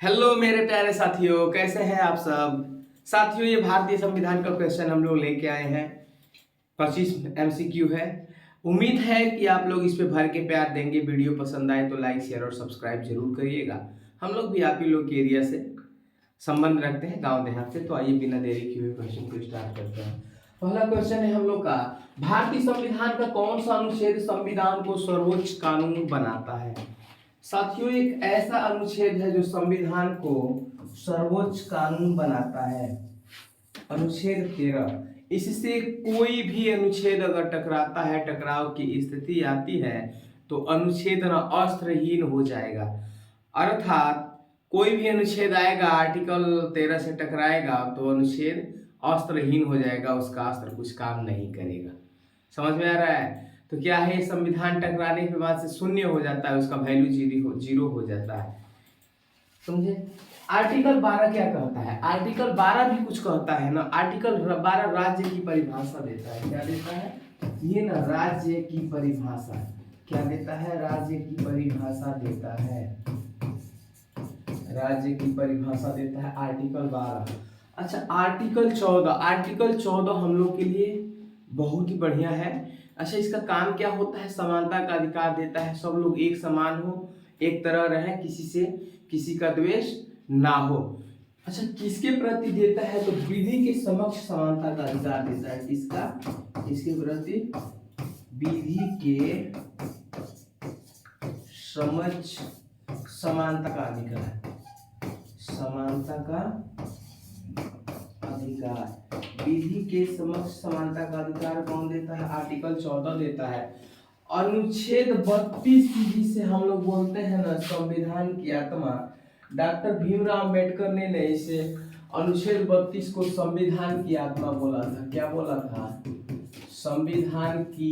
Hello मेरे प्यारे साथियों, कैसे हैं आप सब। साथियों, ये भारतीय संविधान का क्वेश्चन हम लोग लेके आए हैं। 25 एमसीक्यू है। उम्मीद है कि आप लोग इस पे भर के प्यार देंगे। वीडियो पसंद आए तो लाइक शेयर और सब्सक्राइब जरूर करिएगा। हम लोग भी आप ही लोग के एरिया से संबंध रखते हैं, गांव देहात से। तो आइए बिना देरी किए हुए क्वेश्चन को स्टार्ट करते हैं। पहला क्वेश्चन है हम लोग का, भारतीय संविधान का कौन सा अनुच्छेद संविधान को सर्वोच्च कानून बनाता है। साथियों, एक ऐसा अनुच्छेद है जो संविधान को सर्वोच्च कानून बनाता है। अनुच्छेद 13। इससे कोई भी अनुच्छेद अगर टकराता है, टकराव की स्थिति आती है, तो अनुच्छेद न अस्त्रहीन हो जाएगा। अर्थात कोई भी अनुच्छेद आएगा, आर्टिकल 13 से टकराएगा तो अनुच्छेद अस्त्रहीन हो जाएगा, उसका अस्त्र कुछ काम नहीं करेगा। समझ में आ रहा है। तो क्या है, संविधान टकराने के बाद से शून्य हो जाता है, उसका वैल्यू जीरो हो जाता है। समझे। आर्टिकल 12 क्या कहता है, आर्टिकल 12 भी कुछ कहता है ना। आर्टिकल 12 राज्य की परिभाषा देता है। क्या देता है ये ना, राज्य की परिभाषा। क्या देता है, राज्य की परिभाषा देता है। राज्य की परिभाषा देता है आर्टिकल 12। अच्छा, आर्टिकल 14। आर्टिकल 14 हम लोग के लिए बहुत ही बढ़िया है। अच्छा, इसका काम क्या होता है, समानता का अधिकार देता है। सब लोग एक समान हो, एक तरह रहे, किसी से किसी का द्वेष ना हो। अच्छा, किसके प्रति देता है, तो विधि के समक्ष समानता का अधिकार देता है। किसका, किसके प्रति, विधि के समक्ष समानता का अधिकार। समानता का अधिकार, विधि के समक्ष समानता का अधिकार कौन देता है, आर्टिकल 14 देता है। अनुच्छेद 32 जिसे हम लोग बोलते हैं ना, संविधान की आत्मा, डॉक्टर भीमराव अंबेडकर ने इसे अनुच्छेद 32 को संविधान की आत्मा बोला था। क्या बोला था, संविधान की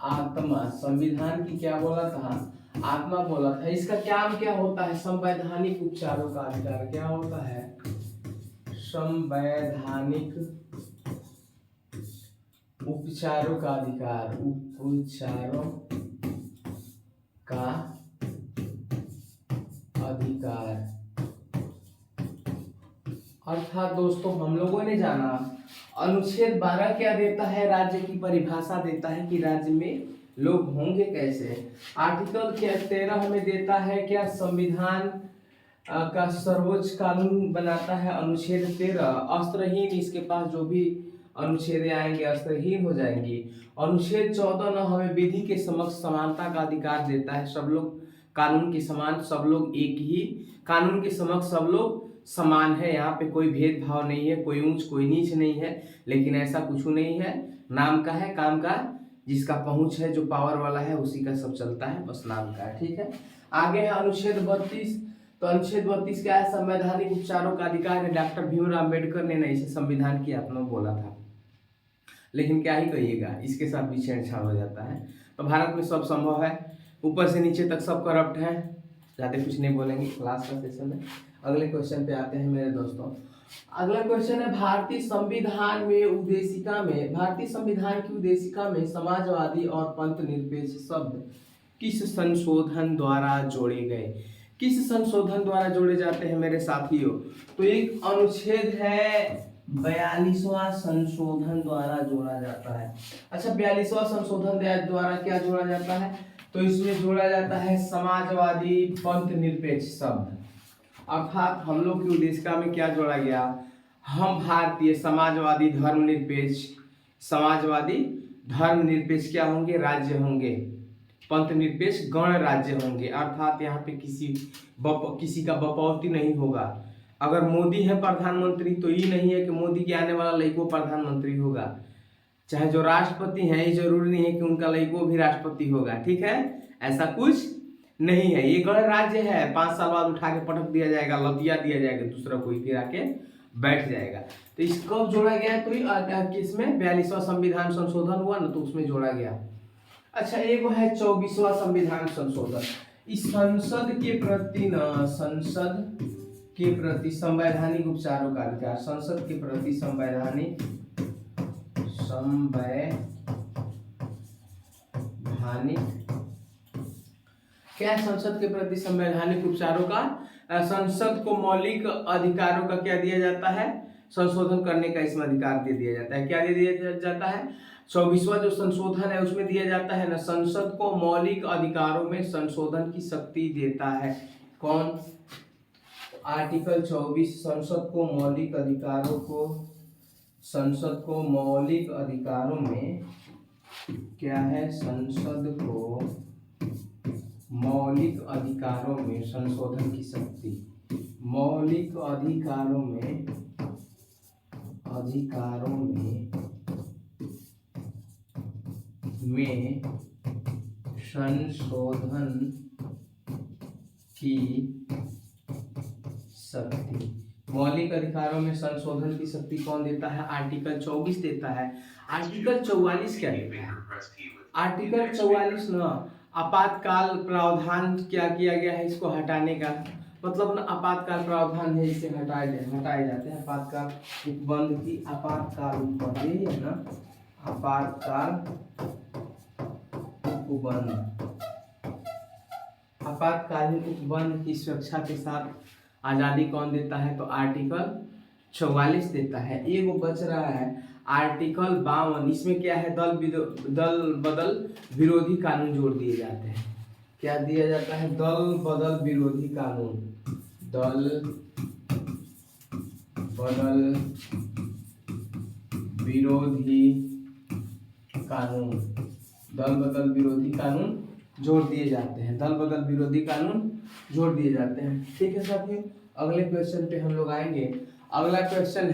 आत्मा। संविधान की क्या बोला था, आत्मा बोला था। इसका काम क्या होता है, संवैधानिक उपचारों का अधिकार। क्या होता है, संवैधानिक उपचारों का अधिकार। उपचारों का अधिकार। अर्थात दोस्तों, हम लोगों ने जाना अनुच्छेद 12 क्या देता है, राज्य की परिभाषा देता है कि राज्य में लोग होंगे कैसे। आर्टिकल 13 हमें देता है क्या, संविधान का सर्वोच्च कानून बनाता है। अनुच्छेद 13 अस्त्रहीन, इसके पास जो भी अनुच्छेद आएंगे अस्त्रहीन हो जाएंगी। अनुच्छेद 14 न हमें विधि के समक्ष समानता का अधिकार देता है। सब लोग कानून के समान, सब लोग एक ही कानून के समक्ष सब लोग समान है। यहाँ पे कोई भेदभाव नहीं है, कोई ऊंच कोई नीच नहीं है। लेकिन ऐसा कुछ नहीं है, नाम का है, काम का। जिसका पहुंच है, जो पावर वाला है, उसी का सब चलता है, बस नाम का है। ठीक है, आगे है अनुच्छेद 32। तो अनुच्छेद 32 क्या है, संवैधानिक उपचारों का अधिकार है। डॉक्टर भीमराव अंबेडकर ने इसे संविधान की आत्मा बोला था। लेकिन क्या ही कहिएगा, इसके साथ भी छेड़छाड़ हो जाता है। तो भारत में सब संभव है, ऊपर से नीचे तक सब करप्ट है। ज्यादा कुछ नहीं बोलेंगे, क्लास का सेशन है। अगले क्वेश्चन पे आते हैं मेरे दोस्तों। अगला क्वेश्चन है, भारतीय संविधान में उद्देशिका में, भारतीय संविधान की उद्देशिका में समाजवादी और पंथ निरपेक्ष शब्द किस संशोधन द्वारा जोड़े गए। किस संशोधन द्वारा जोड़े जाते हैं मेरे साथियों, तो एक अनुच्छेद है 42वां संशोधन द्वारा जोड़ा जाता है। अच्छा, 42वां संशोधन द्वारा क्या जोड़ा जाता है, तो इसमें जोड़ा जाता है समाजवादी पंथ निरपेक्ष शब्द। अर्थात हम लोग की उद्देशिका में क्या जोड़ा गया, हम भारतीय समाजवादी धर्मनिरपेक्ष, समाजवादी धर्मनिरपेक्ष क्या होंगे, राज्य होंगे। पंथ निरपेक्ष गण राज्य होंगे। अर्थात यहाँ पे किसी का बपौती नहीं होगा। अगर मोदी है प्रधानमंत्री, तो ये नहीं है कि मोदी के आने वाला लड़को प्रधानमंत्री होगा। चाहे जो राष्ट्रपति हैं, ये जरूरी नहीं है कि उनका लड़को भी राष्ट्रपति होगा। ठीक है, ऐसा कुछ नहीं है। ये गण राज्य है, 5 साल बाद उठा के पटक दिया जाएगा, लतिया दिया जाएगा, दूसरा कोई फिर आके बैठ जाएगा। तो इसको जोड़ा गया है। तो किसमें 42वां संविधान संशोधन हुआ ना, तो उसमें जोड़ा गया। अच्छा, एक है 24वां संविधान संशोधन। इस संसद के प्रति न, संसद के प्रति संवैधानिक उपचारों का अधिकार। संसद के प्रति संवैधानिक क्या है? संसद के प्रति संवैधानिक उपचारों का संसद को मौलिक अधिकारों का क्या दिया जाता है? संशोधन करने का इसमें अधिकार दे दिया जाता है। क्या दे दिया जाता है? 24वां जो संशोधन है उसमें दिया जाता है ना, संसद को मौलिक अधिकारों में संशोधन की शक्ति देता है। कौन? आर्टिकल 24 संसद को मौलिक अधिकारों को, संसद को मौलिक अधिकारों में क्या है? संसद को मौलिक अधिकारों में संशोधन की शक्ति, मौलिक अधिकारों में संशोधन की शक्ति। मौलिक अधिकारों में संशोधन की शक्ति कौन देता है? आर्टिकल 24 देता है। आर्टिकल 44 क्या देता है? आर्टिकल 44 ना आपातकाल प्रावधान क्या किया गया है? इसको हटाने का मतलब ना, आपातकाल प्रावधान है, इसे हटाए जाते हैं। आपातकाल उपबंध की, आपातकाल उपबंध है ना, आपातकाल उपबंध, आपातकालीन उपबंध की सुरक्षा के साथ आजादी कौन देता है? तो आर्टिकल 44 देता है। एक बच रहा है आर्टिकल 52, इसमें क्या है? दल बदल विरोधी कानून जोड़ दिए जाते हैं। क्या दिया जाता है? दल बदल विरोधी कानून, दल बदल विरोधी कानून, दल बदल विरोधी कानून जोड़ दिए जाते हैं, दल बदल विरोधी कानून जोड़ दिए जाते हैं। ठीक है साथियों, अगले क्वेश्चन पे हम लोग आएंगे। अगला क्वेश्चन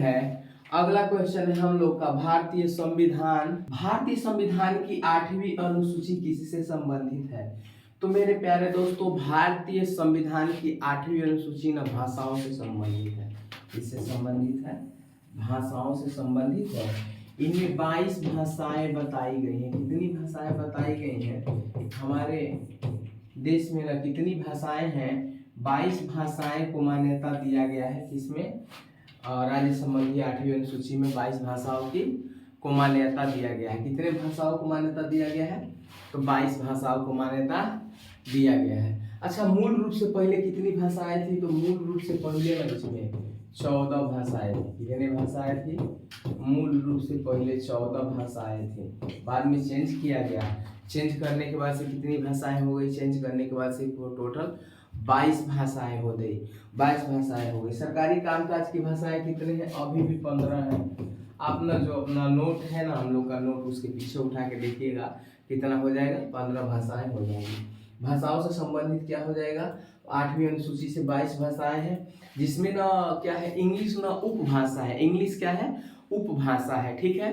है हम लोग का भारतीय संविधान। भारतीय संविधान की 8वीं अनुसूची किससे संबंधित है? तो मेरे प्यारे दोस्तों, भारतीय संविधान की 8वीं अनुसूची न भाषाओं से संबंधित है। किससे संबंधित है? भाषाओं से संबंधित है। इनमें 22 भाषाएं बताई गई हैं। कितनी भाषाएं बताई गई हैं? हमारे देश में ना कितनी भाषाएं हैं? 22 भाषाएं को मान्यता दिया गया है। किसमें? राज्य संबंधी 8वीं अनुसूची में 22 भाषाओं की को मान्यता दिया गया है। कितने भाषाओं को मान्यता दिया गया है? तो 22 भाषाओं को मान्यता दिया गया है। अच्छा, मूल रूप से पहले कितनी भाषाएं थी? तो मूल रूप से पहले ना इसमें 14 भाषाएं थी। कितनी भाषाएं थी? मूल रूप से पहले 14 भाषाएं थी, बाद में चेंज किया गया। चेंज करने के बाद से कितनी भाषाएं हो गई? चेंज करने के बाद से टोटल 22 भाषाएं हो गई। 22 भाषाएं हो गई। सरकारी कामकाज की भाषाएं कितने हैं? अभी भी 15 हैं। आप ना जो अपना नोट है ना, हम लोग का नोट, उसके पीछे उठा के देखिएगा कितना हो जाएगा? 15 भाषाएं हो जाएंगी। भाषाओं से संबंधित क्या हो जाएगा? 8वीं अनुसूची से 22 भाषाएं हैं, जिसमें ना क्या है? इंग्लिश ना उपभाषा है। इंग्लिश क्या है? उपभाषा है। ठीक है।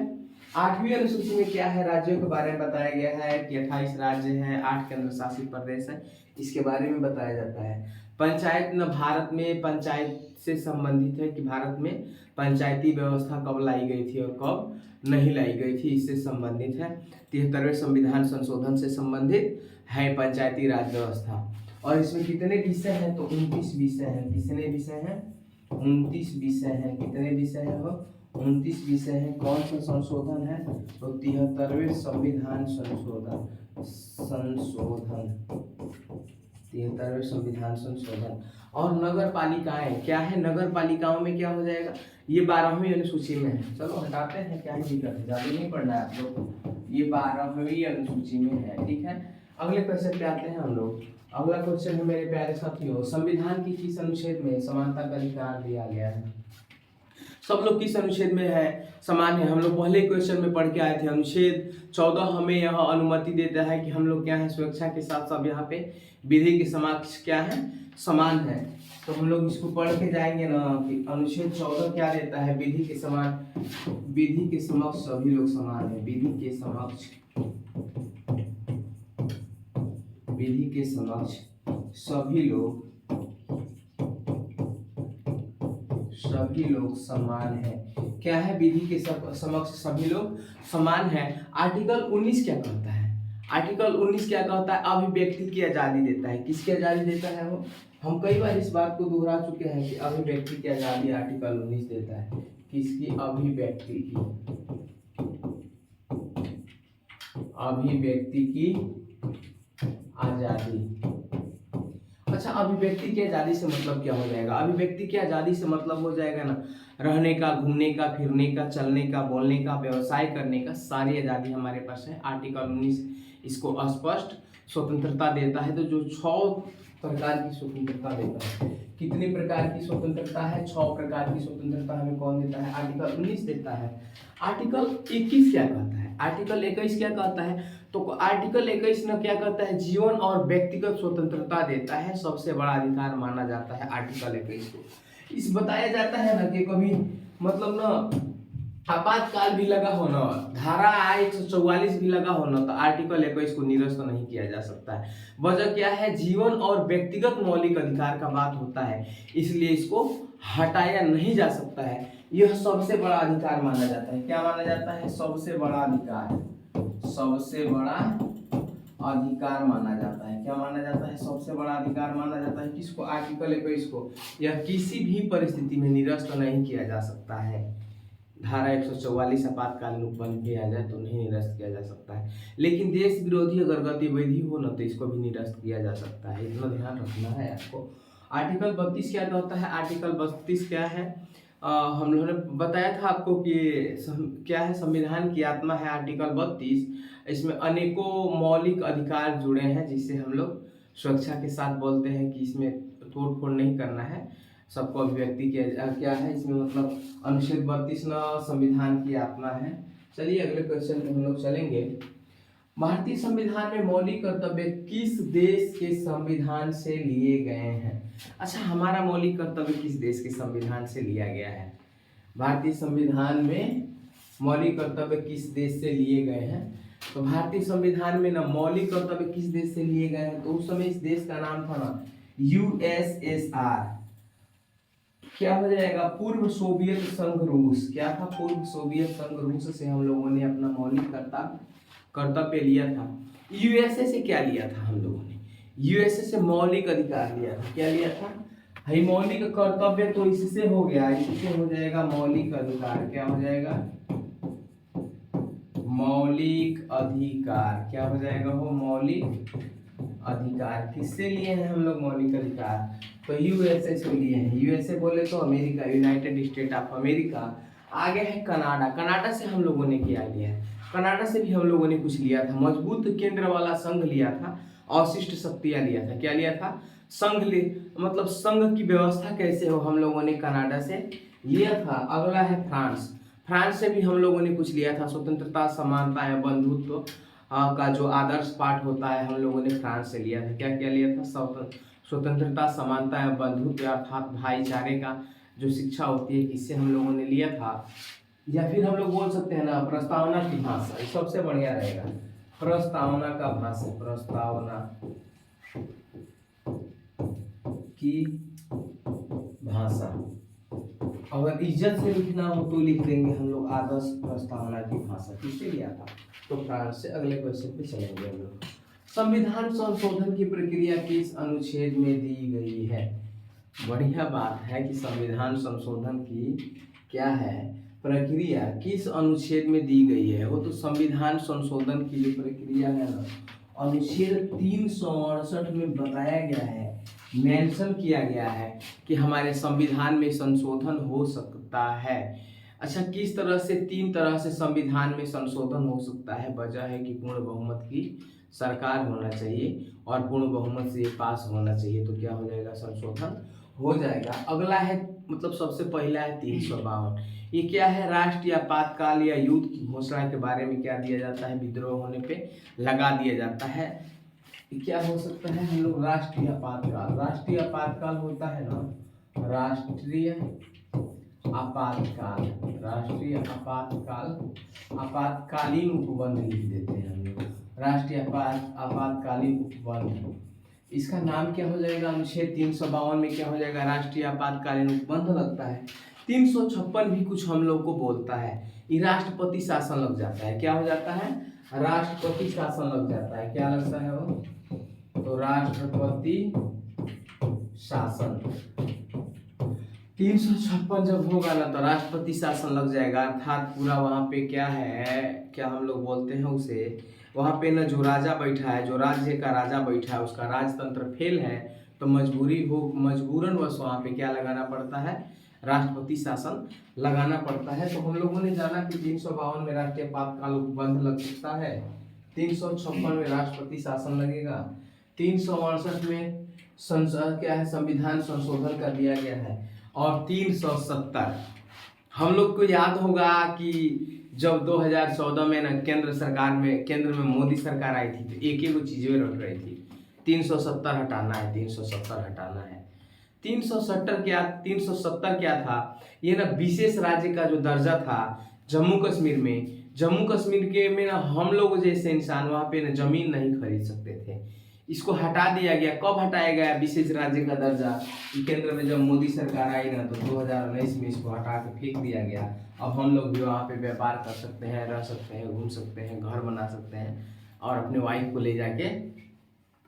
8वीं अनुसूची में क्या है? राज्यों के बारे में बताया गया है कि 28 राज्य हैं, 8 केंद्र शासित प्रदेश हैं, इसके बारे में बताया जाता है। पंचायत न भारत में पंचायत से संबंधित है कि भारत में पंचायती व्यवस्था कब लाई गई थी और कब नहीं लाई गई थी, इससे संबंधित है। 73वें संविधान संशोधन से संबंधित है पंचायती राज व्यवस्था। और इसमें कितने विषय हैं? तो 29 विषय हैं। कितने विषय हैं? 29 विषय हैं। कितने विषय हैं वो? 29 विषय हैं। कौन सा संशोधन है? तो 73वें संविधान संशोधन, 73वें संविधान संशोधन। और नगर पालिकाएं क्या है? नगर पालिकाओं में क्या हो जाएगा? ये 12वीं अनुसूची में है। चलो हटाते हैं, क्या ही दिक्कत है, ज्यादा नहीं पढ़ना है आप लोग। ये 12वीं अनुसूची में है। ठीक है। अगले क्वेश्चन पे आते हैं हम लोग। अगला क्वेश्चन है मेरे प्यारे साथियों, संविधान की किस अनुच्छेद में समानता का अधिकार दिया गया है? सब लोग किस अनुच्छेद में है? समान है। हम लोग पहले क्वेश्चन में पढ़ के आए थे। अनुच्छेद 14 हमें यह अनुमति देता है कि हम लोग क्या है? सुरक्षा के साथ सब यहाँ पे विधि के समक्ष क्या है? समान है। तो हम लोग इसको पढ़ के जाएंगे ना कि अनुच्छेद 14 क्या देता है? विधि के समान, विधि के समक्ष सभी लोग समान है। विधि के समक्ष, विधि के समक्ष सभी लोग समान है। क्या है? विधि के समक्ष सभी लोग समान है। आर्टिकल 19 क्या कहता है? आर्टिकल 19 क्या कहता है? अभिव्यक्ति की आजादी देता है। किसकी आजादी देता है वो? हम कई बार इस बात को दोहरा चुके हैं कि अभिव्यक्ति की आजादी आर्टिकल 19 देता है। किसकी? अभिव्यक्ति की, अभिव्यक्ति की आजादी। अच्छा, अभिव्यक्ति की आज़ादी से मतलब क्या हो जाएगा? अभिव्यक्ति की आज़ादी से मतलब हो जाएगा ना, रहने का, घूमने का, फिरने का, चलने का, बोलने का, व्यवसाय करने का, सारी आज़ादी हमारे पास है। आर्टिकल 19 इसको स्पष्ट स्वतंत्रता देता है। तो जो 6 प्रकार की स्वतंत्रता देता है, कितने प्रकार की स्वतंत्रता है? 6 प्रकार की स्वतंत्रता हमें कौन देता है? आर्टिकल 19 देता है। आर्टिकल 21 क्या कहता है? आर्टिकल 21 क्या कहता है? तो आर्टिकल 21 न क्या कहता है? जीवन और व्यक्तिगत स्वतंत्रता देता है, सबसे बड़ा अधिकार माना जाता है आर्टिकल 21 को। इस बताया जाता है ना कि कभी मतलब ना आपातकाल भी लगा हो ना, धारा 144 भी लगा हो ना, तो आर्टिकल 21 को निरस्त नहीं किया जा सकता है। वजह क्या है? जीवन और व्यक्तिगत मौलिक अधिकार का बात होता है, इसलिए इसको हटाया नहीं जा सकता है। यह सबसे बड़ा अधिकार माना जाता है। क्या माना जाता है? सबसे बड़ा अधिकार, सबसे बड़ा अधिकार माना जाता है। क्या माना जाता है? सबसे बड़ा अधिकार माना जाता है। किसको? आर्टिकल 21 को। यह किसी भी परिस्थिति में निरस्त नहीं किया जा सकता है। धारा 144 आपातकालीन उपबंध किया जाए तो नहीं निरस्त किया जा सकता है, लेकिन देश विरोधी अगर गतिविधि हो ना तो इसको भी निरस्त किया जा सकता है। इतना ध्यान रखना है आपको। आर्टिकल 32 क्या कहता है? आर्टिकल 32 क्या है? हम लोगों ने बताया था आपको कि क्या है? संविधान की आत्मा है आर्टिकल 32। इसमें अनेकों मौलिक अधिकार जुड़े हैं, जिससे हम लोग सुरक्षा के साथ बोलते हैं कि इसमें तोड़ फोड़ नहीं करना है, सबको अभिव्यक्ति क्या है इसमें मतलब अनुच्छेद 32 न संविधान की आत्मा है। चलिए अगले क्वेश्चन पे हम लोग चलेंगे। भारतीय संविधान में मौलिक कर्तव्य किस देश के संविधान से लिए गए हैं? अच्छा, हमारा मौलिक कर्तव्य किस देश के संविधान से लिया गया है? भारतीय संविधान में मौलिक कर्तव्य किस देश से लिए गए हैं? तो भारतीय संविधान में ना मौलिक कर्तव्य किस देश से लिए गए हैं? तो उस समय इस देश का नाम था ना यूएसएसआर। क्या हो जाएगा? पूर्व सोवियत संघ रूस। क्या था? पूर्व सोवियत संघ रूस से हम लोगों ने अपना मौलिक कर्तव्य लिया था। यूएसए से क्या लिया था हम लोगों ने? यूएसए से मौलिक अधिकार लिया था। क्या लिया था? भाई मौलिक कर्तव्य तो इससे हो गया, इससे हो जाएगा मौलिक अधिकार। क्या हो जाएगा? मौलिक अधिकार। क्या हो जाएगा? वो मौलिक अधिकार किससे लिए हैं हम लोग मौलिक अधिकार? तो यूएसए से लिए हैं। यूएसए बोले तो America, United state of America. आगे है कनाडा। कनाडा से हम लोगों ने क्या लिया है? कनाडा से भी हम लोगों ने कुछ लिया था, मजबूत केंद्र वाला संघ लिया था, अवशिष्ट शक्तियां लिया था। क्या लिया था? संघ मतलब संघ की व्यवस्था कैसे हो, हम लोगों ने कनाडा से लिया था। अगला है फ्रांस। फ्रांस से भी हम लोगों ने कुछ लिया था, स्वतंत्रता, समानता एवं बंधुत्व का जो आदर्श पाठ होता है हम लोगों ने फ्रांस से लिया था। क्या क्या लिया था? स्वतंत्रता, समानता एवं बंधुत्व अर्थात भाईचारे का जो शिक्षा होती है, इससे हम लोगों ने लिया था। या फिर हम लोग बोल सकते हैं ना प्रस्तावना की भाषा, ये सबसे बढ़िया रहेगा। प्रस्तावना का भाषा, प्रस्तावना की भाषा। अगर इज्जत से लिखना हो तो लिख देंगे हम लोग आदर्श प्रस्तावना की भाषा। किससे लिया था? तो फ्रांस से। अगले क्वेश्चन पे चलेंगे हम लोग। संविधान संशोधन की प्रक्रिया किस अनुच्छेद में दी गई है? बढ़िया बात है कि संविधान संशोधन की क्या है प्रक्रिया किस अनुच्छेद में दी गई है। वो तो संविधान संशोधन की जो प्रक्रिया है ना, अनुच्छेद 368 में बताया गया है, मेंशन किया गया है कि हमारे संविधान में संशोधन हो सकता है। अच्छा, किस तरह से? 3 तरह से संविधान में संशोधन हो सकता है। वजह है कि पूर्ण बहुमत की सरकार होना चाहिए और पूर्ण बहुमत से ये पास होना चाहिए, तो क्या हो जाएगा? संशोधन हो जाएगा। अगला है मतलब सबसे पहला है 352। ये क्या है? राष्ट्रीय आपातकाल या युद्ध की घोषणा के बारे में क्या दिया जाता है? विद्रोह होने पे लगा दिया जाता है। क्या हो सकता है? हम लोग राष्ट्रीय आपातकाल। राष्ट्रीय आपातकाल होता है ना, राष्ट्रीय आपातकाल, राष्ट्रीय आपातकाल, आपातकालीन उपबंध लिख देते हैं हम लोग, राष्ट्रीय आपातकालीन उपबंध। इसका नाम क्या हो जाएगा? अनुच्छेद 352 में क्या हो जाएगा? राष्ट्रीय आपातकालीन उपबंध लगता है। 356 भी कुछ हम लोग को बोलता है, ये राष्ट्रपति शासन लग जाता है। क्या हो जाता है? राष्ट्रपति शासन लग जाता है। क्या लगता है वो? तो राष्ट्रपति शासन। 356 जब होगा ना तो राष्ट्रपति शासन लग जाएगा, अर्थात पूरा वहाँ पे क्या है, क्या हम लोग बोलते हैं उसे, वहाँ पे ना जो राजा बैठा है, जो राज्य का राजा बैठा है, उसका राजतंत्र फेल है, तो मजबूरन वश वहाँ पे क्या लगाना पड़ता है, राष्ट्रपति शासन लगाना पड़ता है। तो हम लोगों ने जाना कि 352 में राष्ट्रीय आपातकाल उपबंध लग सकता है, 356 में राष्ट्रपति शासन लगेगा, 368 में संसद क्या है, संविधान संशोधन कर दिया गया है, और 370 हम लोग को याद होगा कि जब 2014 में ना केंद्र में मोदी सरकार आई थी तो एक एक चीजें रट रही थी, 370 हटाना है, 370 हटाना है। 370 क्या था, ये ना विशेष राज्य का जो दर्जा था जम्मू कश्मीर में ना हम लोग जैसे इंसान वहाँ पे ना जमीन नहीं खरीद सकते थे, इसको हटा दिया गया। कब हटाया गया विशेष राज्य का दर्जा, केंद्र में जब मोदी सरकार आई ना तो 2019 में इसको हटा के फेंक दिया गया। अब हम लोग भी वहाँ पे व्यापार कर सकते हैं, रह सकते हैं, घूम सकते हैं, घर बना सकते हैं, और अपने वाइफ को ले जाके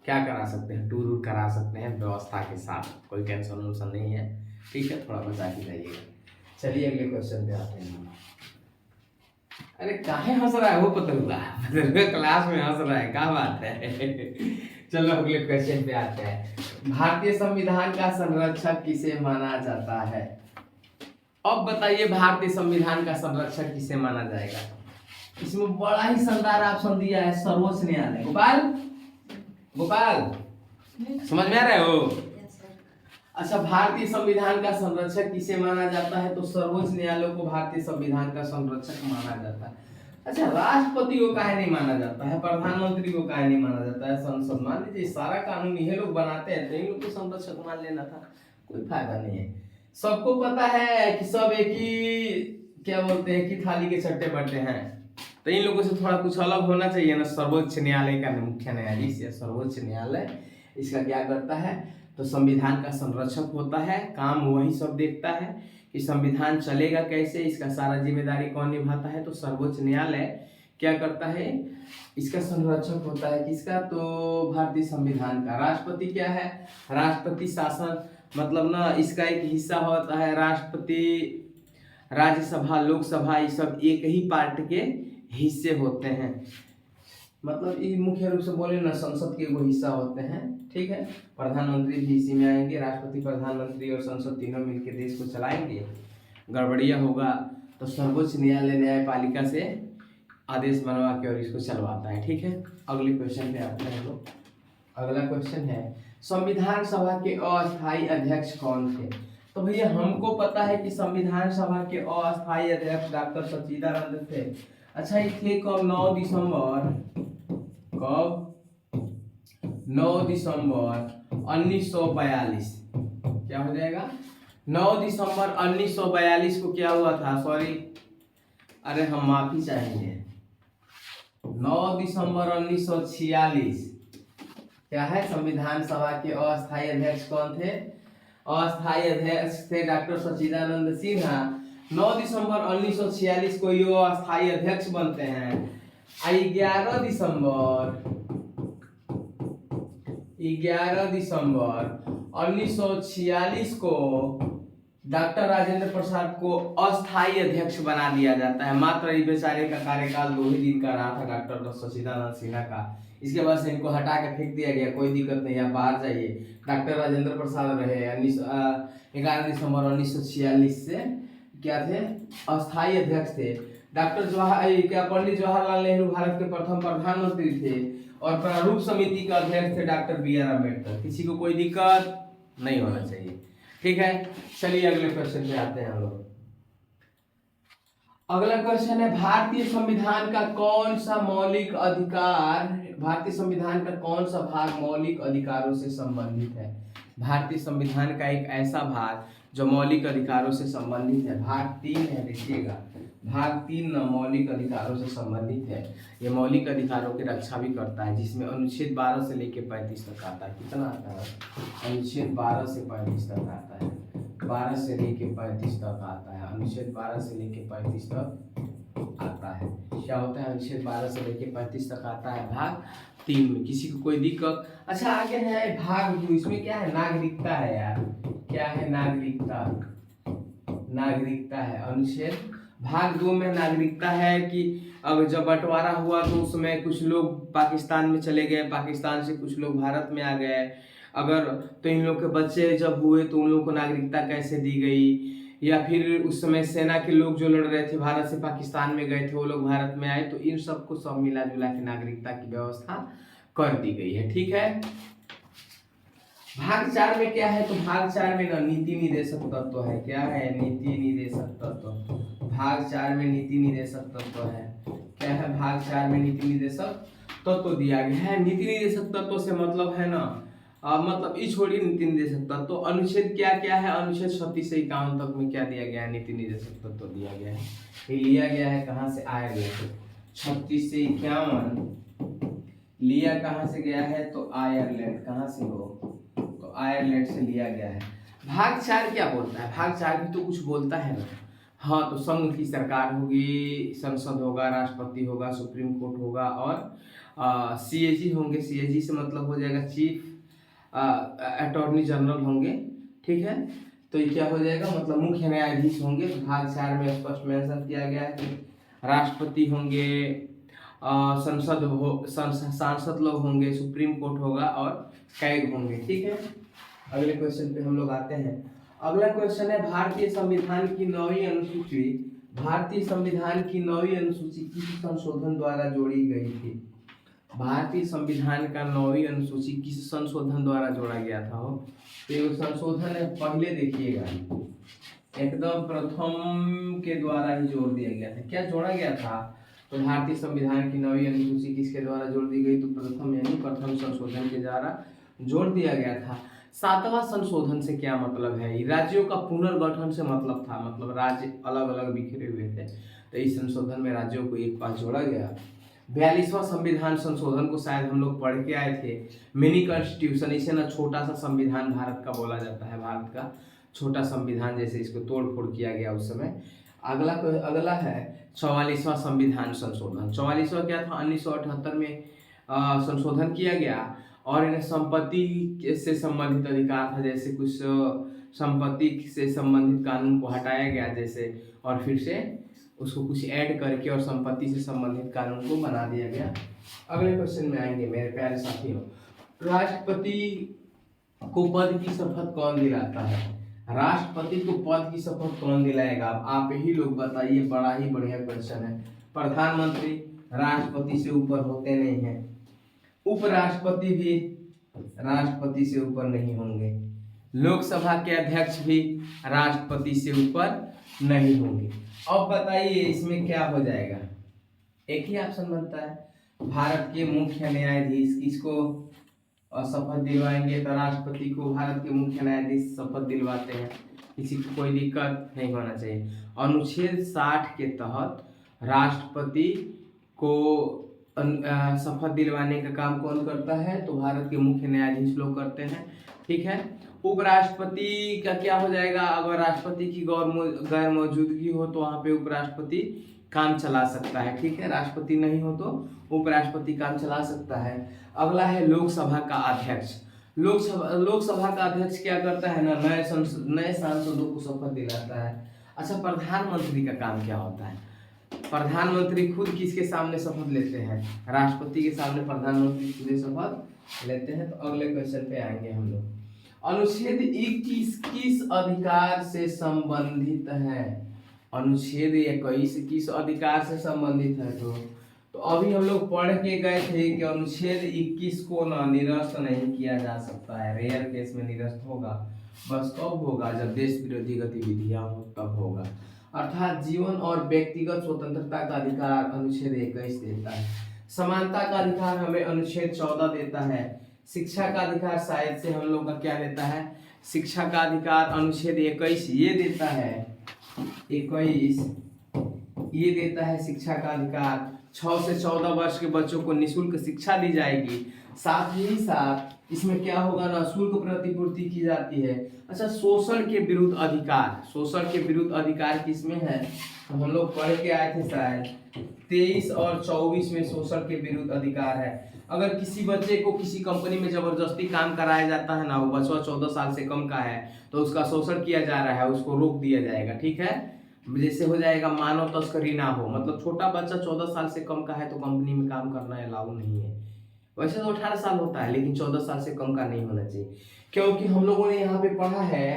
क्या करा सकते हैं, टूर करा सकते हैं व्यवस्था के साथ, कोई टेंशन वंशन नहीं है। ठीक है, थोड़ा बचा के जाइएगा। चलिए अगले क्वेश्चन पे आते हैं। अरे काहे हंस रहा है वो पतलुआ, क्लास में हंस रहा है, क्या बात है। चलो अगले क्वेश्चन पे आते हैं। भारतीय संविधान का संरक्षक किसे माना जाता है? अब बताइए भारतीय संविधान का संरक्षक किसे माना जाएगा? इसमें बड़ा ही शानदार ऑप्शन दिया है, सर्वोच्च न्यायालय। गोपाल समझ में आ रहे हो? अच्छा, भारतीय संविधान का संरक्षक किसे माना जाता है? तो सर्वोच्च न्यायालय को भारतीय संविधान का संरक्षक माना जाता है। अच्छा, राष्ट्रपति को काहे नहीं माना जाता है, प्रधानमंत्री को काहे नहीं माना जाता है, संसद? मान लीजिए सारा कानून ये लोग बनाते हैं तो इन लोग को संरक्षक मान लेना था, कोई फायदा नहीं है। सबको पता है कि सब एक ही क्या बोलते हैं कि थाली के छट्टे बट्टे हैं, तो इन लोगों से थोड़ा कुछ अलग होना चाहिए ना। सर्वोच्च न्यायालय का मुख्य न्यायाधीश या सर्वोच्च न्यायालय इसका क्या करता है, तो संविधान का संरक्षक होता है। काम वही सब देखता है कि संविधान चलेगा कैसे, इसका सारा जिम्मेदारी कौन निभाता है, तो सर्वोच्च न्यायालय क्या करता है, इसका संरक्षक होता है। किसका? तो भारतीय संविधान का। राष्ट्रपति क्या है, राष्ट्रपति शासन मतलब ना इसका एक हिस्सा होता है राष्ट्रपति, राज्यसभा, लोकसभा, ये सब एक ही पार्ट के हिस्से होते हैं। मतलब ये मुख्य रूप से बोले ना संसद के वो हिस्सा होते हैं। ठीक है, प्रधानमंत्री भी इसी में आएंगे, राष्ट्रपति, प्रधानमंत्री और संसद तीनों मिलकर देश को चलाएंगे। गड़बड़िया होगा तो सर्वोच्च न्यायालय न्यायपालिका से आदेश बनवा के और इसको चलवाता है। ठीक है, अगले क्वेश्चन पे आते हैं लोग। अगला क्वेश्चन है, संविधान सभा के अस्थायी अध्यक्ष कौन थे? तो भैया हमको पता है कि संविधान सभा के अस्थायी अध्यक्ष डॉक्टर सच्चिदानंद थे। अच्छा, ये थे कब? 9 दिसंबर 1942। क्या हो जाएगा? 9 दिसंबर 1942 को क्या हुआ था, सॉरी, अरे हम माफी चाहेंगे, 9 दिसंबर 1946 क्या है, संविधान सभा के अस्थायी अध्यक्ष कौन थे? अस्थायी अध्यक्ष थे डॉक्टर सच्चिदानंद सिन्हा। 9 दिसंबर 1946 को ये अस्थायी अध्यक्ष बनते हैं। 11 दिसंबर 1946 को डॉक्टर राजेंद्र प्रसाद को अस्थायी अध्यक्ष बना दिया जाता है। मात्र इस बेचारे का कार्यकाल 2 ही दिन का रहा था डॉक्टर सच्चिदानंद सिन्हा का। इसके बाद से इनको हटा के फेंक दिया गया, कोई दिक्कत नहीं, आप बाहर जाइए। डॉक्टर राजेंद्र प्रसाद रहे 11 दिसंबर 1946 से क्या थे, अस्थायी अध्यक्ष थे। पंडित जवाहरलाल नेहरू भारत के प्रथम प्रधानमंत्री थे और प्रारूप समिति का अध्यक्ष थे डॉक्टर BR अम्बेडकर। किसी को कोई दिक्कत नहीं होना चाहिए। ठीक है, चलिए अगले क्वेश्चन पे आते हैं हम लोग। अगला क्वेश्चन है, भारतीय संविधान का कौन सा भाग मौलिक अधिकारों से संबंधित है? भारतीय संविधान का एक ऐसा भाग जो मौलिक अधिकारों से संबंधित है, भाग 3 है, देखिएगा, भाग 3 मौलिक अधिकारों से संबंधित है। ये मौलिक अधिकारों की रक्षा भी करता है, जिसमें अनुच्छेद 12 से लेकर 35 तक आता है। कितना आता है? अनुच्छेद 12 से 35 तक आता है, 12 से लेकर 35 तक आता है, अनुच्छेद 12 से लेकर 35 तक आता है। क्या होता है? अनुच्छेद 12 से लेकर 35 तक आता है भाग 3 में। किसी को कोई दिक्कत? अच्छा, आगे है भाग 2, इसमें क्या है, नागरिकता है यार। क्या है? नागरिकता है। अनुच्छेद भाग 2 में नागरिकता है कि अब जब बंटवारा हुआ तो उसमें कुछ लोग पाकिस्तान में चले गए, पाकिस्तान से कुछ लोग भारत में आ गए, अगर तो इन लोग के बच्चे जब हुए तो उन लोग को नागरिकता कैसे दी गई, या फिर उस समय सेना के लोग जो लड़ रहे थे भारत से पाकिस्तान में गए थे वो लोग भारत में आए, तो इन सबको सब मिला जुला के नागरिकता की व्यवस्था कर दी गई है। ठीक है। भाग 4 में क्या है, तो भाग 4 में ना नीति निर्देशक तत्व है। क्या है? नीति निर्देशक तत्व। भाग 4 में नीति निर्देशक तत्व है। क्या है? भाग 4 में नीति निर्देशक तत्व दिया गया है। नीति निर्देशक तत्व से मतलब है ना मतलब इस छोड़िए नीति निर्देशक तत्व। अनुच्छेद क्या क्या है? अनुच्छेद 36 से 51 तक में क्या दिया गया है? नीति निर्देशक तत्व दिया गया है। ये लिया गया है कहाँ से? आयरलैंड। 36 से 51 लिया कहाँ से गया है? तो आयरलैंड। कहाँ से हो? तो आयरलैंड से लिया गया है। भाग 4 क्या बोलता है? भाग 4 भी तो कुछ बोलता है ना। हाँ, तो संघ की सरकार होगी, संसद होगा, राष्ट्रपति होगा, सुप्रीम कोर्ट होगा और सीएजी होंगे। सीएजी से मतलब हो जाएगा चीफ अटॉर्नी जनरल होंगे। ठीक है। तो ये क्या हो जाएगा? मतलब मुख्य न्यायाधीश होंगे। तो भाग 4 में स्पष्ट मेंशन किया गया है कि राष्ट्रपति होंगे, सांसद लोग होंगे, सुप्रीम कोर्ट होगा और कैग होंगे। ठीक है। अगले क्वेश्चन पे हम लोग आते हैं। अगला क्वेश्चन है भारतीय संविधान की 9वीं अनुसूची। भारतीय संविधान की 9वीं अनुसूची किस संशोधन द्वारा जोड़ी गई थी? भारतीय संविधान का 9वीं अनुसूची किस संशोधन द्वारा जोड़ा गया था? हो तो ये संशोधन है, पहले देखिएगा, एकदम प्रथम के द्वारा ही जोड़ दिया गया था। क्या जोड़ा गया था? तो भारतीय संविधान की 9वीं अनुसूची किसके द्वारा जोड़ दी गई? तो प्रथम यानी प्रथम संशोधन के द्वारा जोड़ दिया गया था। 7वां संशोधन से क्या मतलब है? राज्यों का पुनर्गठन से मतलब था, मतलब राज्य अलग अलग बिखरे हुए थे, तो इस संशोधन में राज्यों को एक पास जोड़ा गया। 42वां संविधान संशोधन को शायद हम लोग पढ़ के आए थे, मिनी कॉन्स्टिट्यूशन। इसे ना छोटा सा संविधान भारत का बोला जाता है, भारत का छोटा संविधान, जैसे इसको तोड़ फोड़ किया गया उस समय। अगला है 44वां संविधान संशोधन। 44वां क्या था? 1978 में संशोधन किया गया और इन्हें संपत्ति से संबंधित अधिकार था, जैसे कुछ संपत्ति से संबंधित कानून को हटाया गया जैसे, और फिर से उसको कुछ ऐड करके और संपत्ति से संबंधित कानून को बना दिया गया। अगले क्वेश्चन में आएंगे मेरे प्यारे साथियों। राष्ट्रपति को पद की शपथ कौन दिलाता है? राष्ट्रपति को पद की शपथ कौन दिलाएगा? आप ही लोग बताइए, बड़ा ही बढ़िया क्वेश्चन है। प्रधानमंत्री राष्ट्रपति से ऊपर होते नहीं हैं, उपराष्ट्रपति भी राष्ट्रपति से ऊपर नहीं होंगे, लोकसभा के अध्यक्ष भी राष्ट्रपति से ऊपर नहीं होंगे। अब बताइए इसमें क्या हो जाएगा? एक ही ऑप्शन बनता है, भारत के मुख्य न्यायाधीश किसको शपथ दिलवाएंगे? तो राष्ट्रपति को भारत के मुख्य न्यायाधीश शपथ दिलवाते हैं, किसी को कोई दिक्कत नहीं होना चाहिए। अनुच्छेद 60 के तहत राष्ट्रपति को शपथ दिलवाने का काम कौन करता है? तो भारत के मुख्य न्यायाधीश लोग करते हैं। ठीक है। उपराष्ट्रपति का क्या हो जाएगा? अगर राष्ट्रपति की गैर मौजूदगी हो तो वहां पे उपराष्ट्रपति काम चला सकता है। ठीक है। राष्ट्रपति नहीं हो तो उपराष्ट्रपति काम चला सकता है। अगला है लोकसभा का अध्यक्ष। लोकसभा का अध्यक्ष क्या करता है ना? नए सांसदों को शपथ दिलाता है। अच्छा, प्रधानमंत्री का काम क्या होता है? प्रधानमंत्री खुद किसके सामने शपथ लेते हैं? राष्ट्रपति के सामने प्रधानमंत्री खुद शपथ लेते हैं। तो अगले क्वेश्चन पे आएंगे हम लोग। अनुच्छेद 21 किस अधिकार से संबंधित है? अनुच्छेद 21 किस अधिकार से संबंधित है? तो अभी हम लोग पढ़ के गए थे कि अनुच्छेद 21 को ना निरस्त नहीं किया जा सकता है, रेयर केस में निरस्त होगा। बस कब होगा? जब देश विरोधी गतिविधियां हो तब होगा। अर्थात जीवन और व्यक्तिगत स्वतंत्रता का अधिकार अनुच्छेद 21 देता है। समानता का अधिकार हमें अनुच्छेद 14 देता है। शिक्षा का अधिकार शायद से हम लोग का क्या देता है? शिक्षा का अधिकार अनुच्छेद 21 ये देता है। 21 ये देता है शिक्षा का अधिकार। 6 से 14 वर्ष के बच्चों को निःशुल्क शिक्षा दी जाएगी। साथ ही साथ इसमें क्या होगा ना? शुल्क प्रतिपूर्ति की जाती है। अच्छा, शोषण के विरुद्ध अधिकार। शोषण के विरुद्ध अधिकार किसमें है? तो हम लोग पढ़ के आए थे शायद 23 और 24 में शोषण के विरुद्ध अधिकार है। अगर किसी बच्चे को किसी कंपनी में जबरदस्ती काम कराया जाता है ना, वो बच्चा 14 साल से कम का है तो उसका शोषण किया जा रहा है, उसको रोक दिया जाएगा। ठीक है। जैसे हो जाएगा मानव तस्करी ना हो, मतलब छोटा बच्चा 14 साल से कम का है तो कंपनी में काम करना अलाउ नहीं है। वैसे तो 18 साल होता है, लेकिन 14 साल से कम का नहीं होना चाहिए, क्योंकि हम लोगों ने यहाँ पे पढ़ा है,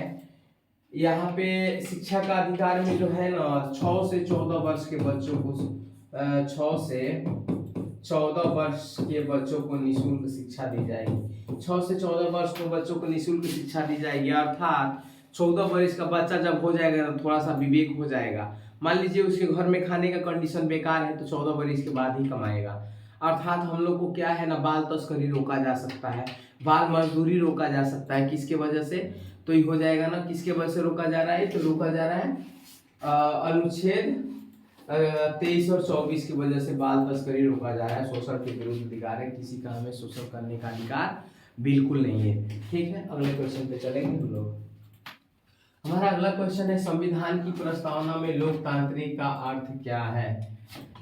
यहाँ पे शिक्षा का अधिकार में जो है ना 6 से 14 वर्ष के बच्चों को 6 से 14 वर्ष के बच्चों को निःशुल्क शिक्षा दी जाएगी। 6 से 14 वर्ष के बच्चों को निःशुल्क शिक्षा दी जाएगी, अर्थात 14 वर्ष का बच्चा जब हो जाएगा तो थोड़ा सा विवेक हो जाएगा। मान लीजिए उसके घर में खाने का कंडीशन बेकार है तो 14 वर्ष के बाद ही कमाएगा। अर्थात हम लोग को क्या है ना, बाल तस्करी रोका जा सकता है, बाल मजदूरी रोका जा सकता है। किसके वजह से? तो ये हो जाएगा ना, किसके वजह से रोका जा रहा है? तो रोका जा रहा है अनुच्छेद 23 और 24 की वजह से बाल तस्करी रोका जा रहा है। शोषण के विरुद्ध अधिकार है, किसी का हमें शोषण करने का अधिकार बिल्कुल नहीं है। ठीक है, अगले क्वेश्चन पे चलेंगे हम लोग। हमारा अगला क्वेश्चन है, संविधान की प्रस्तावना में लोकतांत्रिक का अर्थ क्या है?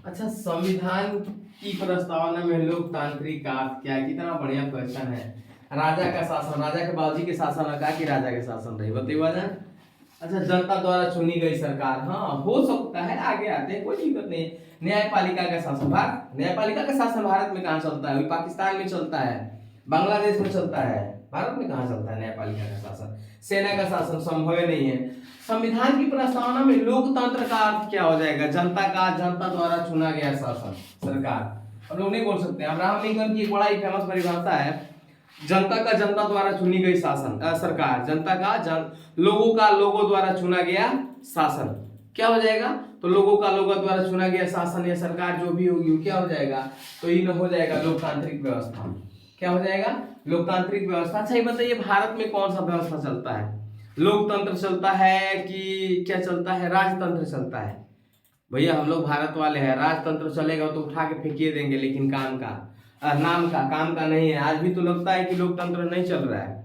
अच्छा, संविधान की प्रस्तावना में लोकतांत्रिक का अर्थ क्या है? कितना बढ़िया क्वेश्चन है। राजा का शासन, राजा के बाबूजी के शासन का कि राजा के शासन रही बताइए जान। अच्छा, जनता द्वारा चुनी गई सरकार, हाँ हो सकता है, आगे आते हैं, कोई दिक्कत नहीं। न्यायपालिका का शासन, न्यायपालिका का शासन भारत में कहाँ चलता है? पाकिस्तान में चलता है, बांग्लादेश में चलता है, भारत में कहाँ चलता है न्यायपालिका का शासन? सेना का शासन संभव नहीं है। संविधान की प्रस्तावना में लोकतंत्र का अर्थ क्या हो जाएगा? जनता का, जनता द्वारा चुना गया शासन, सरकार। हम लोग नहीं बोल सकते। अब्राहम लिंकन की एक बड़ा ही फेमस परिभाषा है, जनता का, जनता द्वारा चुनी गई शासन सरकार, जनता का लोगों द्वारा चुना गया शासन। क्या हो जाएगा? तो लोगों का लोगों द्वारा चुना गया शासन या सरकार जो भी होगी वो क्या हो जाएगा? तो ये हो जाएगा लोकतांत्रिक व्यवस्था। क्या हो जाएगा? लोकतांत्रिक व्यवस्था। अच्छा, ये बताइए भारत में कौन सा व्यवस्था चलता है? लोकतंत्र चलता है कि क्या चलता है? राजतंत्र चलता है। भैया हम लोग भारत वाले हैं, राजतंत्र चलेगा तो उठा के फेंकिए देंगे, लेकिन काम का नाम का, काम का नहीं है। आज भी तो लगता है कि लोकतंत्र नहीं चल रहा है,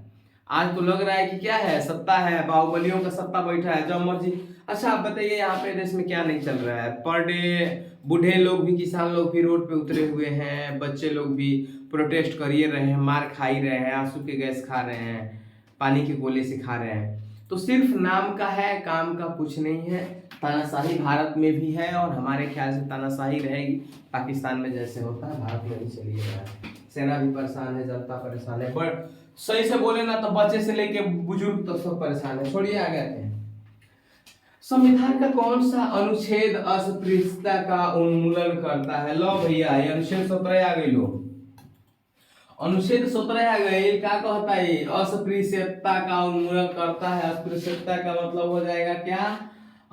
आज तो लग रहा है कि क्या है, सत्ता है, बाहुबलियों का सत्ता बैठा है, जब मर्जी। अच्छा आप बताइए यहाँ पे देश में क्या नहीं चल रहा है? पर डे बूढ़े लोग भी, किसान लोग भी रोड पे उतरे हुए हैं, बच्चे लोग भी प्रोटेस्ट करिए रहे हैं, मार खा ही रहे हैं, आंसू के गैस खा रहे हैं, पानी के गोले से खा रहे हैं। तो सिर्फ नाम का है, काम का कुछ नहीं है। तानाशाही भारत में भी है और हमारे ख्याल से तानाशाही रहेगी। पाकिस्तान में जैसे होता है भारत में भी चलिए रहा है। सेना भी परेशान है, जनता परेशान है, बट सही से बोले ना तो बच्चे से लेके बुजुर्ग तक सब परेशान है। छोड़िए आगे आते हैं। संविधान का कौन सा अनुच्छेद अस्पृश्यता का उन्मूलन करता है? लो भैया ये अनुच्छेद 17 आ गई। लो अनुच्छेद 17 आ गई। क्या कहता है? अस्पृश्यता का उन्मूलन करता है। अस्पृश्यता का मतलब हो जाएगा क्या?